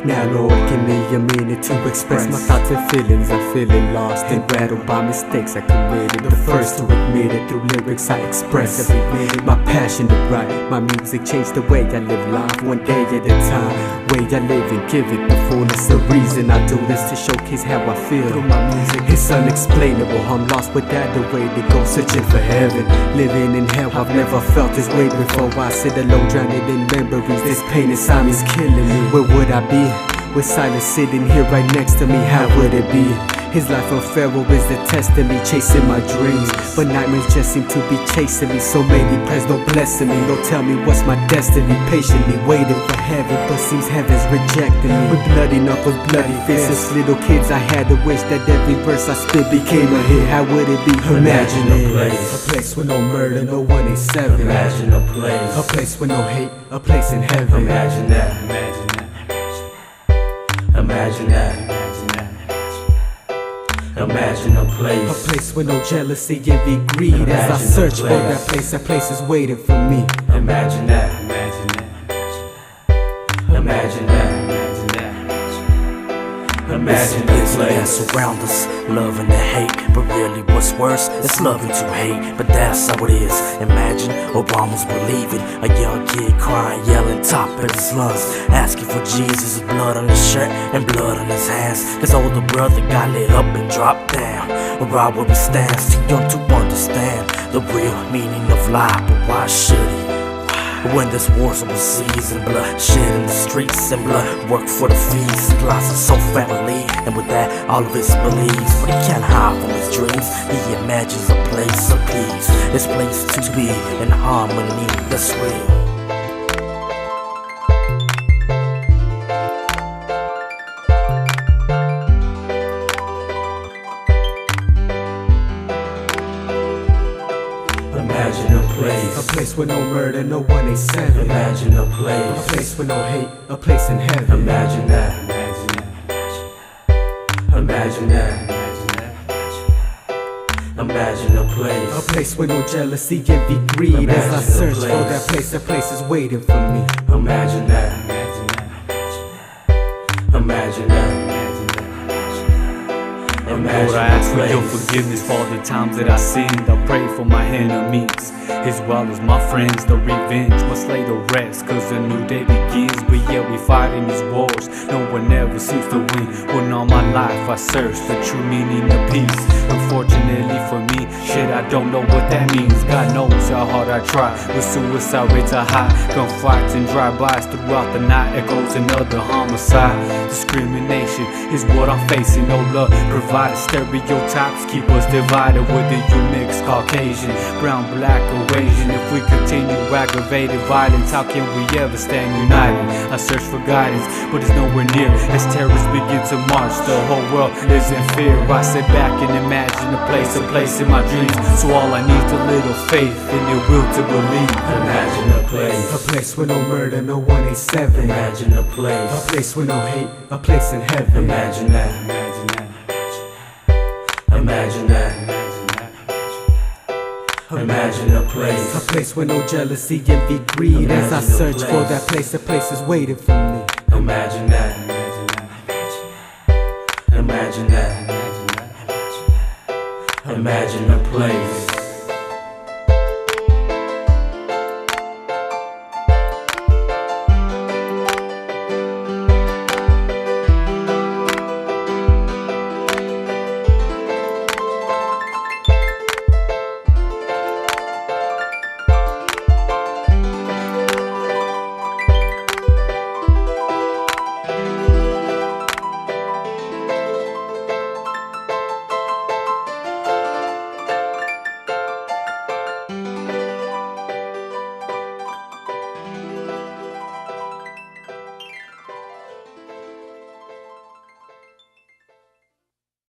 Now Lord, give me a minute to express my thoughts and feelings. I'm feeling lost and rattled by mistakes I committed. The first to admit it, through lyrics I express every minute. My passion to write, my music changed the way I live life, one day at a time. Way I live and give it the fullness of reason. I do this to showcase how I feel through my music. It's unexplainable, I'm lost without the way to go, searching for heaven. Living in hell, I've never felt this way before. I sit alone, drowning in memories. This pain inside me is killing me. Where would I be? With silence sitting here right next to me, how would it be? His life on Pharaoh is the test of me, chasing my dreams. But nightmares just seem to be chasing me. So many prayers, no blessing me. No tell me what's my destiny. Patiently waiting for heaven, but seems heaven's rejecting me. With bloody knuckles, bloody fists. Since little kids I had to wish that every verse I spit became a hit. How would it be? Imagine a place with no murder, no 187. Imagine a place with no hate, a place in heaven. Imagine that, imagine that. Imagine that. Imagine a place with no jealousy, envy, greed. Imagine as I search for that place is waiting for me. Imagine that, imagine that. Imagine that, imagine that. Imagine the place that surround us, love and the hate. But really what's worse is loving to hate. But that's how it is. Imagine Obama's believing. A young kid crying, yelling top of his lungs, asking for Jesus, blood on his shirt and blood on his hands. His older brother got lit up and dropped down. Right where he stands, too young to understand the real meaning of life. But why should he? When there's wars overseas and blood shed in the streets and blood work for the feast, lost his whole family, and with that all of his beliefs. But he can't hide from his dreams. He imagines a place of peace, his place to be in harmony that's real. Imagine a place with no murder, no 187. Imagine a place with no hate, a place in heaven. Imagine that, imagine that. Imagine that, imagine that. Imagine a place with no jealousy, envy, greed. As I search for that place is waiting for me. Imagine that, imagine that. Imagine that. Lord, I ask for your forgiveness for the times that I sinned. I pray for my enemies, as well as my friends. The revenge must lay to rest, cause a new day begins. But yet we fight in these wars, no one ever seems to win. When all my life I search the true meaning of peace. Unfortunately for me, shit, I don't know what that means. God knows how hard I try, with suicide rates are high. Gunfights and drive-bys throughout the night, echoes another homicide. Discrimination is what I'm facing, no love provided. Stereotypes keep us divided, whether you mix Caucasian, brown, black or Asian. If we continue aggravated violence, how can we ever stand united? I search for guidance, but it's nowhere near. As terrorists begin to march, the whole world is in fear. I sit back and imagine a place in my dreams. So all I need is a little faith in your will to believe. Imagine a place with no murder, no 187. Imagine a place with no hate, a place in heaven. Imagine that, imagine that. Imagine that. Imagine a place with no jealousy, envy, greed. As I search for that place is waiting for me. Imagine that. Imagine that. Imagine a place.